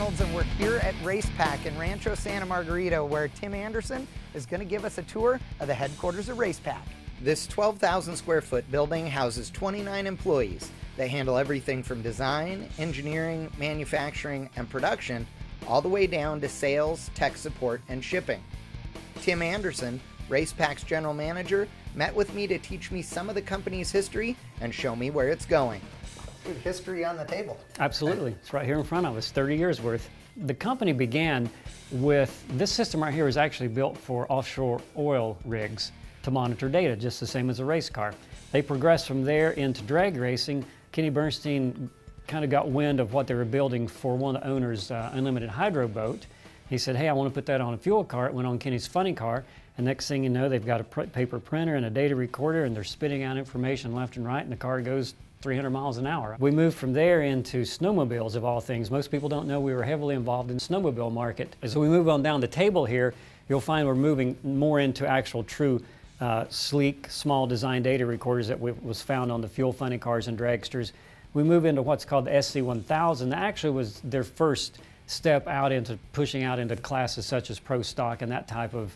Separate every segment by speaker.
Speaker 1: Reynolds, and we're here at Racepak in Rancho Santa Margarita, where Tim Anderson is going to give us a tour of the headquarters of Racepak. This 12,000 square foot building houses 29 employees. They handle everything from design, engineering, manufacturing, and production, all the way down to sales, tech support, and shipping. Tim Anderson, Racepak's general manager, met with me to teach me some of the company's history and show me where it's going. Good history on the table.
Speaker 2: Absolutely. It's right here in front of us, 30 years worth. The company began with, this system right here was actually built for offshore oil rigs to monitor data, just the same as a race car. They progressed from there into drag racing. Kenny Bernstein kind of got wind of what they were building for one of the owners' unlimited hydro boat. He said, hey, I want to put that on a fuel car. It went on Kenny's funny car, and next thing you know, they've got a paper printer and a data recorder, and they're spitting out information left and right, and the car goes 300 miles an hour. We moved from there into snowmobiles, of all things. Most people don't know we were heavily involved in the snowmobile market. As we move on down the table here, you'll find we're moving more into actual true sleek, small design data recorders that was found on the fuel funny cars and dragsters. We move into what's called the SC1000. That actually was their first step out into pushing out into classes such as Pro Stock and that type of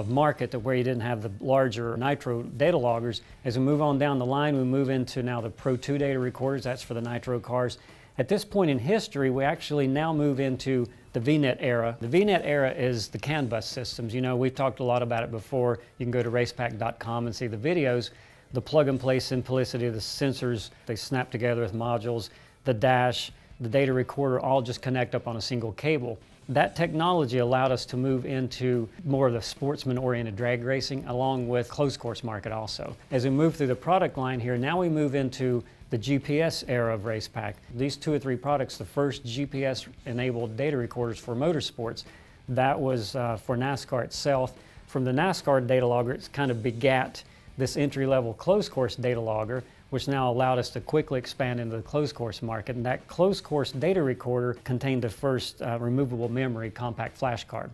Speaker 2: market, to where you didn't have the larger nitro data loggers. As we move on down the line, we move into now the Pro 2 data recorders. That's for the nitro cars. At this point in history, we actually now move into the VNet era. The VNet era is the CAN bus systems. You know, we've talked a lot about it before. You can go to racepak.com and see the videos. The plug-and-play simplicity of the sensors, they snap together with modules, the dash, the data recorder, all just connect up on a single cable. That technology allowed us to move into more of the sportsman-oriented drag racing, along with closed course market also. As we move through the product line here, now we move into the GPS era of Racepak. These 2 or 3 products, the first GPS-enabled data recorders for motorsports, that was for NASCAR itself. From the NASCAR data logger, it's kind of begat this entry-level closed course data logger, which now allowed us to quickly expand into the closed course market. And that closed course data recorder contained the first removable memory compact flash card.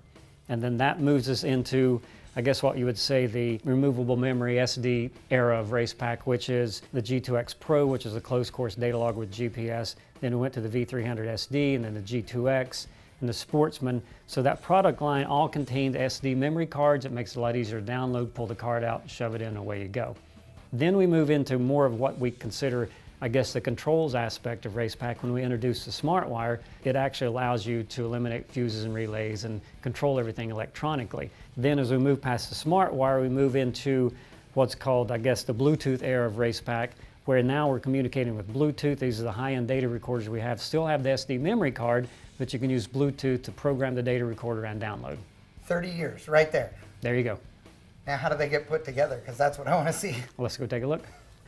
Speaker 2: And then that moves us into, I guess what you would say, the removable memory SD era of Racepak, which is the G2X Pro, which is a closed course data logger with GPS. Then we went to the V300 SD, and then the G2X, and the Sportsman. So that product line all contained SD memory cards. It makes it a lot easier to download, pull the card out, shove it in, and away you go. Then we move into more of what we consider, I guess, the controls aspect of Racepak. When we introduce the Smart Wire, it actually allows you to eliminate fuses and relays and control everything electronically. Then as we move past the Smart Wire, we move into what's called, I guess, the Bluetooth era of Racepak, where now we're communicating with Bluetooth. These are the high-end data recorders we have. Still have the SD memory card, but you can use Bluetooth to program the data recorder and download.
Speaker 1: 30 years, right there.
Speaker 2: There you go.
Speaker 1: Now, how do they get put together? Because that's what I want to see.
Speaker 2: Well, let's go take a look.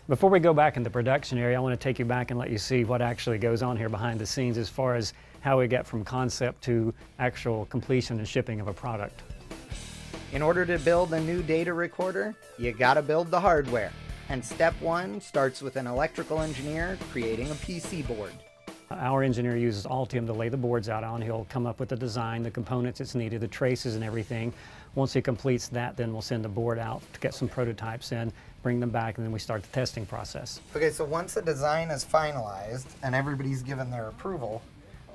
Speaker 2: Before we go back in the production area, I want to take you back and let you see what actually goes on here behind the scenes as far as how we get from concept to actual completion and shipping of a product.
Speaker 1: In order to build a new data recorder, you got to build the hardware. And step 1 starts with an electrical engineer creating a PC board.
Speaker 2: Our engineer uses Altium to lay the boards out on. He'll come up with the design, the components that's needed, the traces and everything. Once he completes that, then we'll send the board out to get some prototypes in, bring them back, and then we start the testing process.
Speaker 1: Okay, so once the design is finalized and everybody's given their approval,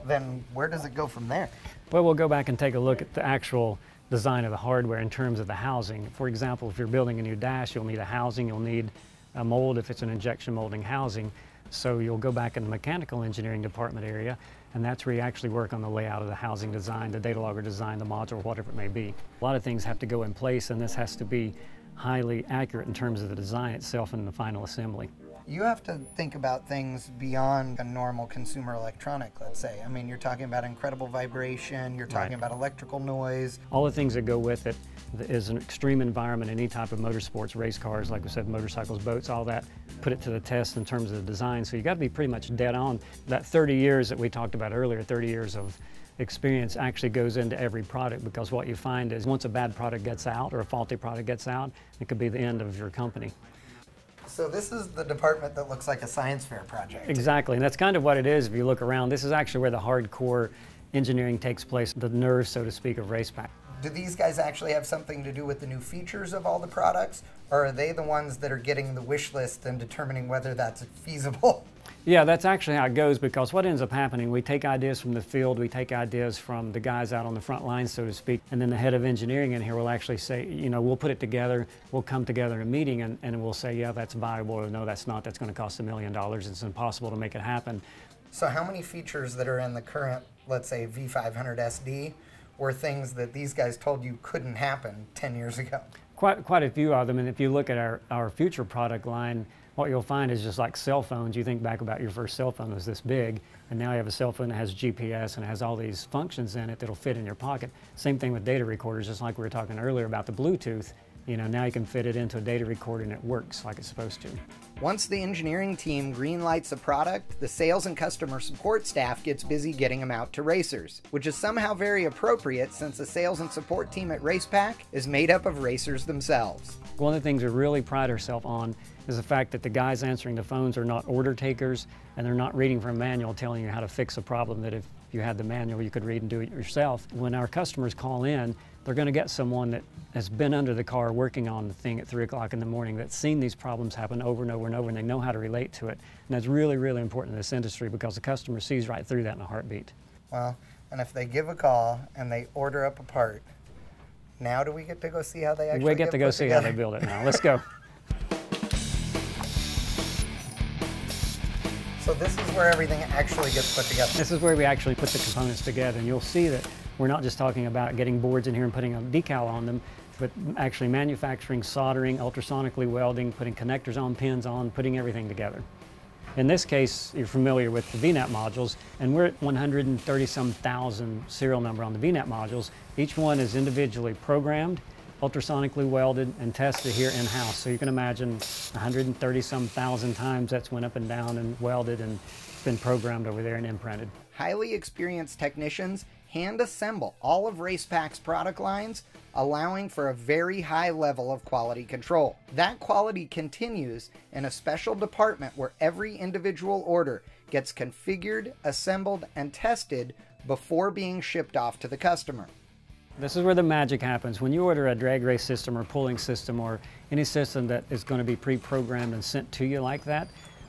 Speaker 1: then where does it go from there?
Speaker 2: Well, we'll go back and take a look at the actual design of the hardware in terms of the housing. For example, if you're building a new dash, you'll need a housing, you'll need a mold if it's an injection molding housing. So you'll go back in the mechanical engineering department area, and that's where you actually work on the layout of the housing design, the data logger design, the module, whatever it may be. A lot of things have to go in place, and this has to be highly accurate in terms of the design itself and the final assembly.
Speaker 1: You have to think about things beyond a normal consumer electronic, let's say. I mean, you're talking about incredible vibration, you're talking about electrical noise.
Speaker 2: All the things that go with it is an extreme environment, any type of motorsports, race cars, like we said, motorcycles, boats, all that, put it to the test in terms of the design. So you got to be pretty much dead on. That 30 years that we talked about earlier, 30 years of experience actually goes into every product, because what you find is once a bad product gets out or a faulty product gets out, it could be the end of your company.
Speaker 1: So this is the department that looks like a science fair project.
Speaker 2: Exactly, and that's kind of what it is if you look around. This is actually where the hardcore engineering takes place, the nerve, so to speak, of Racepak.
Speaker 1: Do these guys actually have something to do with the new features of all the products, or are they the ones that are getting the wish list and determining whether that's feasible?
Speaker 2: Yeah, that's actually how it goes, because what ends up happening, we take ideas from the field, we take ideas from the guys out on the front lines, so to speak, and then the head of engineering in here will actually say, you know, we'll put it together, we'll come together in a meeting and we'll say, yeah, that's viable, or no, that's not, that's going to cost $1 million, it's impossible to make it happen.
Speaker 1: So how many features that are in the current, let's say, V500 SD were things that these guys told you couldn't happen 10 years ago?
Speaker 2: Quite a few of them, and if you look at our future product line, what you'll find is just like cell phones. You think back about your first cell phone was this big, and now you have a cell phone that has GPS and has all these functions in it that'll fit in your pocket. Same thing with data recorders, just like we were talking earlier about the Bluetooth. You know, now you can fit it into a data recorder and it works like it's supposed to.
Speaker 1: Once the engineering team greenlights a product, the sales and customer support staff gets busy getting them out to racers, which is somehow very appropriate since the sales and support team at Racepak is made up of racers themselves.
Speaker 2: One of the things we really pride ourselves on is the fact that the guys answering the phones are not order takers, and they're not reading from a manual telling you how to fix a problem that if you had the manual you could read and do it yourself. When our customers call in, they're going to get someone that has been under the car working on the thing at 3 o'clock in the morning, that's seen these problems happen over and over and over, and they know how to relate to it. And that's really, really important in this industry, because the customer sees right through that in a heartbeat.
Speaker 1: Well, and if they give a call and they order up a part, now do we get to go see how they actually
Speaker 2: We get to go see how they build it now. Let's go.
Speaker 1: So this is where everything actually gets put together.
Speaker 2: This is where we actually put the components together, and you'll see that we're not just talking about getting boards in here and putting a decal on them, but actually manufacturing, soldering, ultrasonically welding, putting connectors on, pins on, putting everything together. In this case, you're familiar with the VNAP modules, and we're at 130-some thousand serial number on the VNAP modules. Each one is individually programmed, ultrasonically welded, and tested here in-house. So you can imagine 130-some thousand times that's went up and down and welded and been programmed over there and imprinted.
Speaker 1: Highly experienced technicians hand assemble all of Racepak's product lines, allowing for a very high level of quality control. That quality continues in a special department where every individual order gets configured, assembled, and tested before being shipped off to the customer.
Speaker 2: This is where the magic happens. When you order a drag race system or pulling system or any system that is going to be pre-programmed and sent to you like that,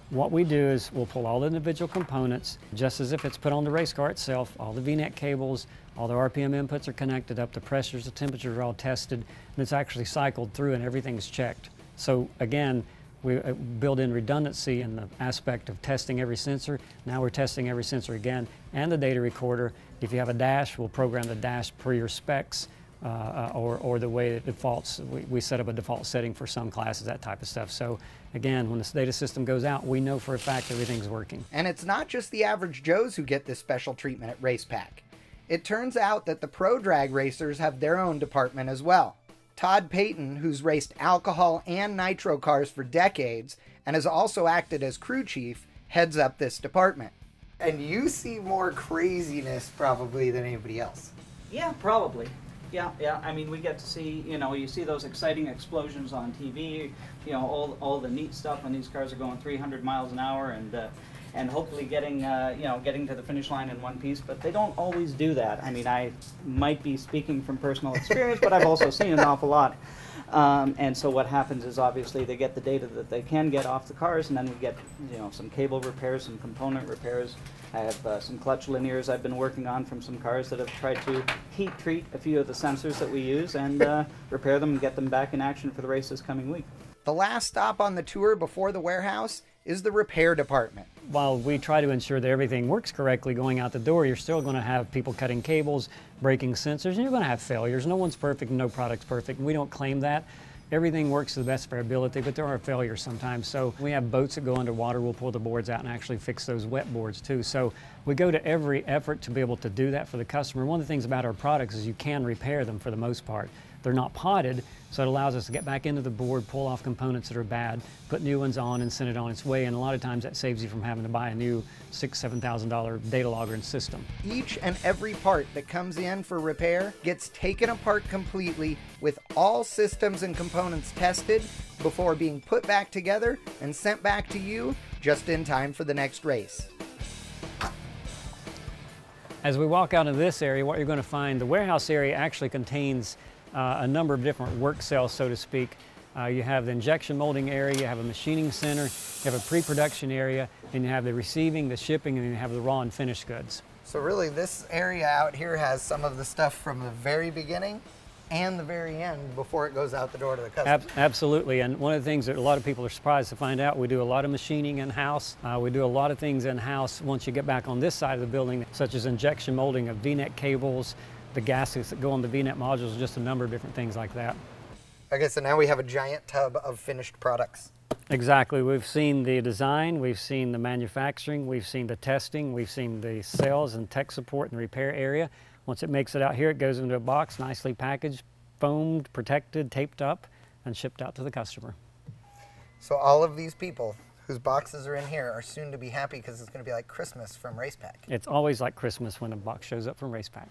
Speaker 2: what we do is we'll pull all the individual components, just as if it's put on the race car itself. All the VNet cables, all the RPM inputs are connected up, the pressures, the temperatures are all tested, and it's actually cycled through and everything's checked. So again, we build in redundancy in the aspect of testing every sensor. Now we're testing every sensor again, and the data recorder. If you have a dash, we'll program the dash per your specs, or the way it defaults. We set up a default setting for some classes, that type of stuff. So again, when this data system goes out, we know for a fact everything's working.
Speaker 1: And it's not just the average Joes who get this special treatment at Racepak. It turns out that the pro drag racers have their own department as well. Todd Payton, who's raced alcohol and nitro cars for decades and has also acted as crew chief, heads up this department. And you see more craziness probably than anybody else.
Speaker 3: Yeah, probably. Yeah. I mean, we get to see, you see those exciting explosions on TV, all the neat stuff when these cars are going 300 miles an hour and hopefully getting to the finish line in one piece. But they don't always do that. I mean, I might be speaking from personal experience, but I've also seen an awful lot. And so what happens is obviously they get the data that they can get off the cars, and then we get some cable repairs, some component repairs. I have some clutch linears I've been working on from some cars that have tried to heat treat a few of the sensors that we use and repair them and get them back in action for the race this coming week.
Speaker 1: The last stop on the tour before the warehouse is the repair department.
Speaker 2: While we try to ensure that everything works correctly going out the door, you're still going to have people cutting cables, breaking sensors, and you're going to have failures. No one's perfect, no product's perfect, and we don't claim that. Everything works to the best of our ability, but there are failures sometimes. So we have boats that go underwater, we'll pull the boards out and actually fix those wet boards too. So we go to every effort to be able to do that for the customer. One of the things about our products is you can repair them for the most part. They're not potted, so it allows us to get back into the board, pull off components that are bad, put new ones on and send it on its way, and a lot of times that saves you from having to buy a new $6,000, $7,000 data logger and system.
Speaker 1: Each and every part that comes in for repair gets taken apart completely with all systems and components tested before being put back together and sent back to you just in time for the next race.
Speaker 2: As we walk out into this area, what you're going to find, the warehouse area actually contains a number of different work cells, so to speak. You have the injection molding area, you have a machining center, you have a pre-production area, and you have the receiving, the shipping, and you have the raw and finished goods.
Speaker 1: So really this area out here has some of the stuff from the very beginning and the very end before it goes out the door to the customer.
Speaker 2: Absolutely, and one of the things that a lot of people are surprised to find out, we do a lot of machining in-house. We do a lot of things in-house once you get back on this side of the building, such as injection molding of V-neck cables, the gaskets that go on the V-neck modules, just a number of different things like that.
Speaker 1: Okay, so now we have a giant tub of finished products.
Speaker 2: Exactly. We've seen the design, we've seen the manufacturing, we've seen the testing, we've seen the sales and tech support and repair area. Once it makes it out here, it goes into a box, nicely packaged, foamed, protected, taped up, and shipped out to the customer.
Speaker 1: So all of these people whose boxes are in here are soon to be happy because it's going to be like Christmas from Racepak.
Speaker 2: It's always like Christmas when a box shows up from Racepak.